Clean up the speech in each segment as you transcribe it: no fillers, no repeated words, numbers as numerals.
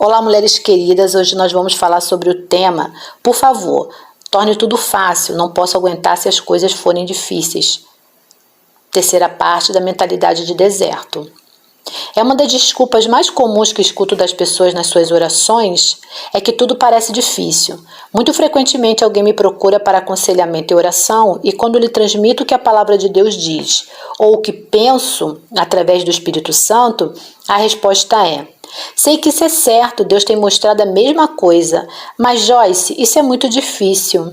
Olá, mulheres queridas, hoje nós vamos falar sobre o tema Por favor, torne tudo fácil, não posso aguentar se as coisas forem difíceis. Terceira parte da mentalidade de deserto. É uma das desculpas mais comuns que escuto das pessoas nas suas orações, é que tudo parece difícil. Muito frequentemente alguém me procura para aconselhamento e oração e quando lhe transmito o que a palavra de Deus diz, ou o que penso através do Espírito Santo, a resposta é: sei que isso é certo, Deus tem mostrado a mesma coisa, mas Joyce, isso é muito difícil.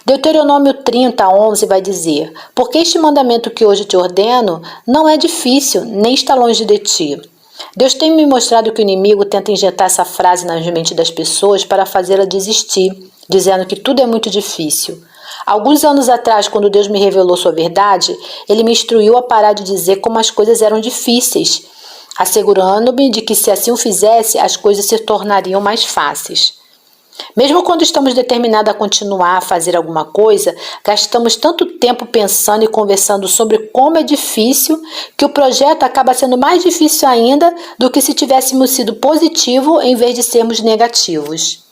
Deuteronômio 30:11 vai dizer: porque este mandamento que hoje te ordeno não é difícil, nem está longe de ti. Deus tem me mostrado que o inimigo tenta injetar essa frase nas mentes das pessoas para fazê-la desistir, dizendo que tudo é muito difícil. Alguns anos atrás, quando Deus me revelou sua verdade, Ele me instruiu a parar de dizer como as coisas eram difíceis, assegurando-me de que se assim o fizesse, as coisas se tornariam mais fáceis. Mesmo quando estamos determinados a continuar a fazer alguma coisa, gastamos tanto tempo pensando e conversando sobre como é difícil, que o projeto acaba sendo mais difícil ainda do que se tivéssemos sido positivo em vez de sermos negativos.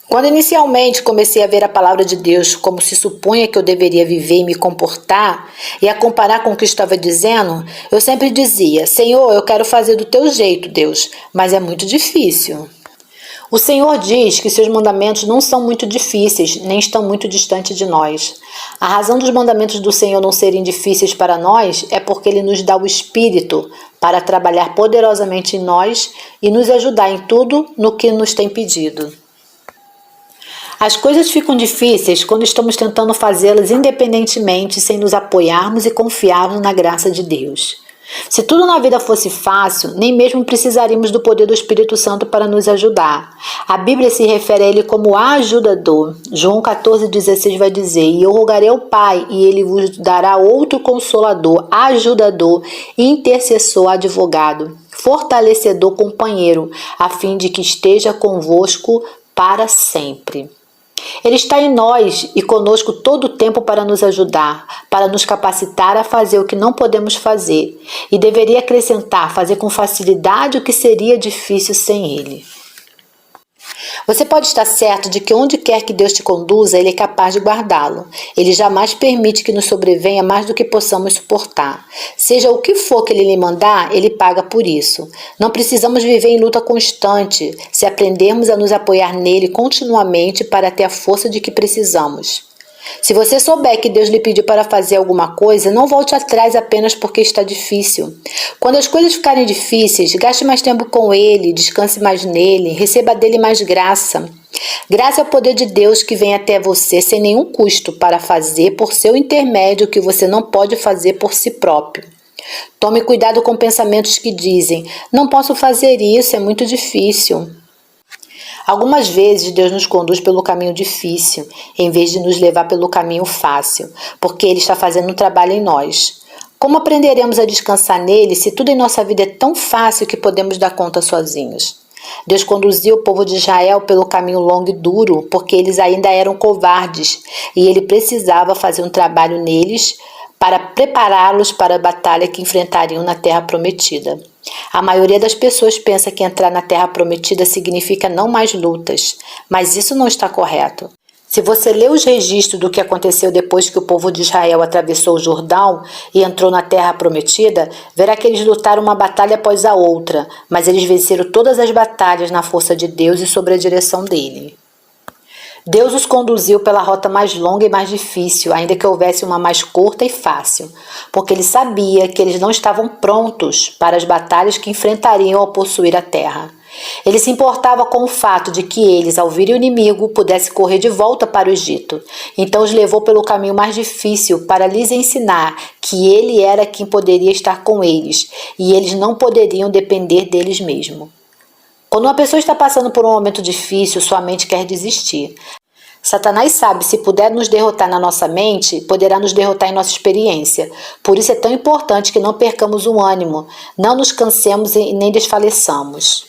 Quando inicialmente comecei a ver a palavra de Deus como se supunha que eu deveria viver e me comportar, e a comparar com o que estava dizendo, eu sempre dizia: Senhor, eu quero fazer do teu jeito, Deus, mas é muito difícil. O Senhor diz que seus mandamentos não são muito difíceis, nem estão muito distantes de nós. A razão dos mandamentos do Senhor não serem difíceis para nós é porque Ele nos dá o Espírito para trabalhar poderosamente em nós e nos ajudar em tudo no que nos tem pedido. As coisas ficam difíceis quando estamos tentando fazê-las independentemente, sem nos apoiarmos e confiarmos na graça de Deus. Se tudo na vida fosse fácil, nem mesmo precisaríamos do poder do Espírito Santo para nos ajudar. A Bíblia se refere a Ele como ajudador. João 14,16 vai dizer: e eu rogarei ao Pai, e Ele vos dará outro consolador, ajudador, intercessor, advogado, fortalecedor, companheiro, a fim de que esteja convosco para sempre. Ele está em nós e conosco todo o tempo para nos ajudar, para nos capacitar a fazer o que não podemos fazer, e deveria acrescentar, fazer com facilidade o que seria difícil sem Ele. Você pode estar certo de que onde quer que Deus te conduza, Ele é capaz de guardá-lo. Ele jamais permite que nos sobrevenha mais do que possamos suportar. Seja o que for que Ele lhe mandar, Ele paga por isso. Não precisamos viver em luta constante, se aprendermos a nos apoiar nele continuamente para ter a força de que precisamos. Se você souber que Deus lhe pediu para fazer alguma coisa, não volte atrás apenas porque está difícil. Quando as coisas ficarem difíceis, gaste mais tempo com Ele, descanse mais nele, receba dele mais graça. Graça é o poder de Deus que vem até você sem nenhum custo para fazer por seu intermédio o que você não pode fazer por si próprio. Tome cuidado com pensamentos que dizem: não posso fazer isso, é muito difícil. Algumas vezes Deus nos conduz pelo caminho difícil, em vez de nos levar pelo caminho fácil, porque Ele está fazendo um trabalho em nós. Como aprenderemos a descansar nele se tudo em nossa vida é tão fácil que podemos dar conta sozinhos? Deus conduziu o povo de Israel pelo caminho longo e duro, porque eles ainda eram covardes, e Ele precisava fazer um trabalho neles para prepará-los para a batalha que enfrentariam na Terra Prometida. A maioria das pessoas pensa que entrar na Terra Prometida significa não mais lutas, mas isso não está correto. Se você ler os registros do que aconteceu depois que o povo de Israel atravessou o Jordão e entrou na Terra Prometida, verá que eles lutaram uma batalha após a outra, mas eles venceram todas as batalhas na força de Deus e sob a direção dele. Deus os conduziu pela rota mais longa e mais difícil, ainda que houvesse uma mais curta e fácil, porque Ele sabia que eles não estavam prontos para as batalhas que enfrentariam ao possuir a terra. Ele se importava com o fato de que eles, ao virem o inimigo, pudessem correr de volta para o Egito. Então os levou pelo caminho mais difícil para lhes ensinar que Ele era quem poderia estar com eles, e eles não poderiam depender deles mesmos. Quando uma pessoa está passando por um momento difícil, sua mente quer desistir. Satanás sabe, se puder nos derrotar na nossa mente, poderá nos derrotar em nossa experiência. Por isso é tão importante que não percamos o ânimo, não nos cansemos e nem desfaleçamos.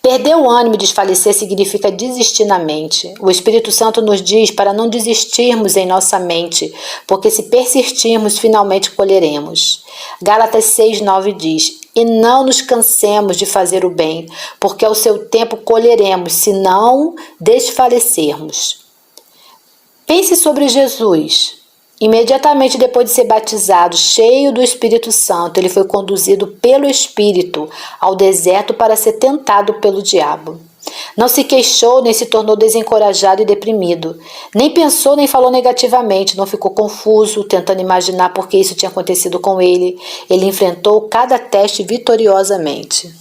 Perder o ânimo e desfalecer significa desistir na mente. O Espírito Santo nos diz para não desistirmos em nossa mente, porque se persistirmos, finalmente colheremos. Gálatas 6:9 diz: e não nos cansemos de fazer o bem, porque ao seu tempo colheremos, se não desfalecermos. Pense sobre Jesus. Imediatamente depois de ser batizado, cheio do Espírito Santo, ele foi conduzido pelo Espírito ao deserto para ser tentado pelo diabo. Não se queixou, nem se tornou desencorajado e deprimido. Nem pensou, nem falou negativamente, não ficou confuso, tentando imaginar por que isso tinha acontecido com ele. Ele enfrentou cada teste vitoriosamente.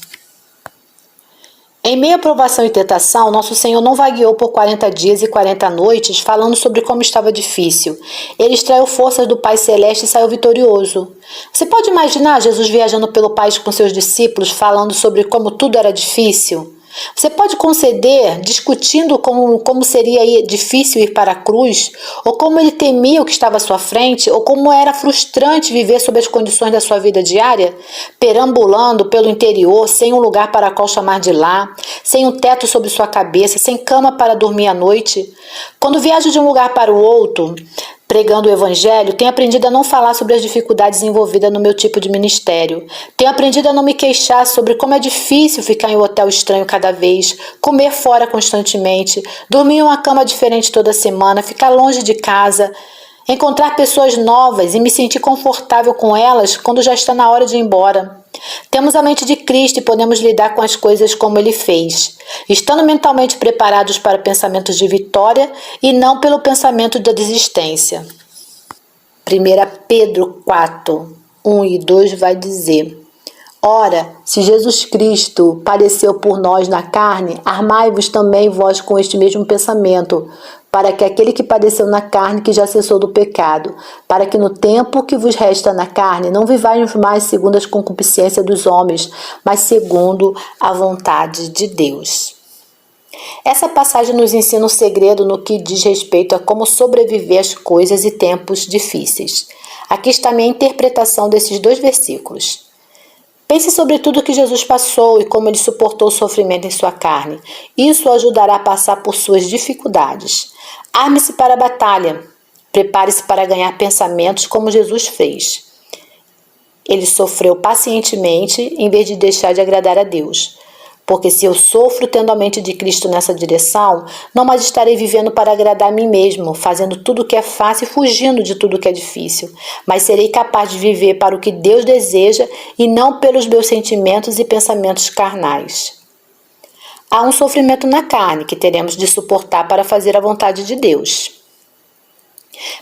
Em meio à provação e tentação, nosso Senhor não vagueou por 40 dias e 40 noites falando sobre como estava difícil. Ele extraiu forças do Pai Celeste e saiu vitorioso. Você pode imaginar Jesus viajando pelo país com seus discípulos falando sobre como tudo era difícil? Você pode conceder discutindo como seria difícil ir para a cruz, ou como ele temia o que estava à sua frente, ou como era frustrante viver sob as condições da sua vida diária, perambulando pelo interior, sem um lugar para qual chamar de lar, sem um teto sobre sua cabeça, sem cama para dormir à noite. Quando viajo de um lugar para o outro, pregando o Evangelho, tenho aprendido a não falar sobre as dificuldades envolvidas no meu tipo de ministério. Tenho aprendido a não me queixar sobre como é difícil ficar em um hotel estranho cada vez, comer fora constantemente, dormir em uma cama diferente toda semana, ficar longe de casa, encontrar pessoas novas e me sentir confortável com elas quando já está na hora de ir embora. Temos a mente de Cristo e podemos lidar com as coisas como Ele fez, estando mentalmente preparados para pensamentos de vitória e não pelo pensamento da desistência. 1 Pedro 4, 1 e 2 vai dizer: Ora, se Jesus Cristo padeceu por nós na carne, armai-vos também vós com este mesmo pensamento, para que aquele que padeceu na carne, que já cessou do pecado, para que no tempo que vos resta na carne, não vivais mais segundo as concupiscências dos homens, mas segundo a vontade de Deus. Essa passagem nos ensina um segredo no que diz respeito a como sobreviver às coisas e tempos difíceis. Aqui está a minha interpretação desses 2 versículos. Pense sobre tudo que Jesus passou e como ele suportou o sofrimento em sua carne. Isso o ajudará a passar por suas dificuldades. Arme-se para a batalha. Prepare-se para ganhar pensamentos como Jesus fez. Ele sofreu pacientemente em vez de deixar de agradar a Deus. Porque se eu sofro tendo a mente de Cristo nessa direção, não mais estarei vivendo para agradar a mim mesmo, fazendo tudo o que é fácil e fugindo de tudo o que é difícil, mas serei capaz de viver para o que Deus deseja e não pelos meus sentimentos e pensamentos carnais. Há um sofrimento na carne que teremos de suportar para fazer a vontade de Deus.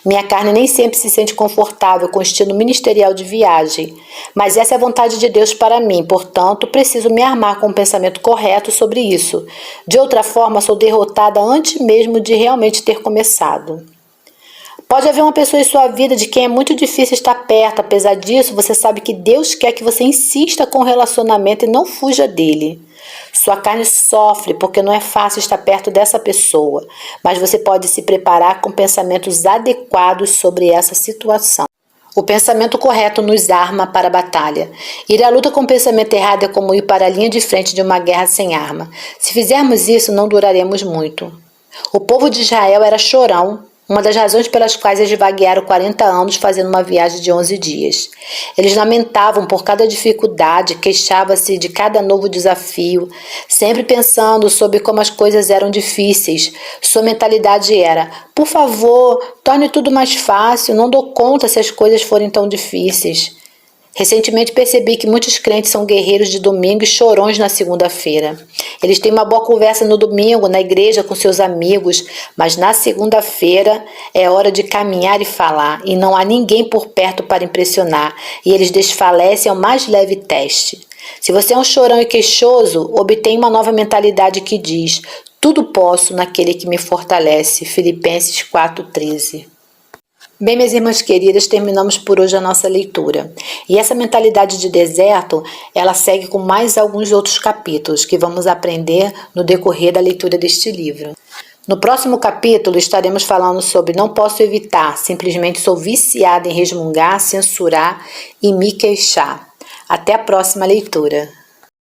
Minha carne nem sempre se sente confortável com o estilo ministerial de viagem, mas essa é a vontade de Deus para mim, portanto, preciso me armar com um pensamento correto sobre isso. De outra forma, sou derrotada antes mesmo de realmente ter começado. Pode haver uma pessoa em sua vida de quem é muito difícil estar perto, apesar disso, você sabe que Deus quer que você insista com o relacionamento e não fuja dele. Sua carne sofre porque não é fácil estar perto dessa pessoa, mas você pode se preparar com pensamentos adequados sobre essa situação. O pensamento correto nos arma para a batalha. Ir à luta com o pensamento errado é como ir para a linha de frente de uma guerra sem arma. Se fizermos isso, não duraremos muito. O povo de Israel era chorão, uma das razões pelas quais eles vaguearam 40 anos fazendo uma viagem de 11 dias. Eles lamentavam por cada dificuldade, queixavam-se de cada novo desafio, sempre pensando sobre como as coisas eram difíceis. Sua mentalidade era: por favor, torne tudo mais fácil, não dou conta se as coisas forem tão difíceis. Recentemente percebi que muitos crentes são guerreiros de domingo e chorões na segunda-feira. Eles têm uma boa conversa no domingo, na igreja, com seus amigos, mas na segunda-feira é hora de caminhar e falar, e não há ninguém por perto para impressionar, e eles desfalecem ao mais leve teste. Se você é um chorão e queixoso, obtenha uma nova mentalidade que diz: tudo posso naquele que me fortalece. Filipenses 4,13. Bem, minhas irmãs queridas, terminamos por hoje a nossa leitura. E essa mentalidade de deserto, ela segue com mais alguns outros capítulos que vamos aprender no decorrer da leitura deste livro. No próximo capítulo estaremos falando sobre não posso evitar, simplesmente sou viciada em resmungar, censurar e me queixar. Até a próxima leitura.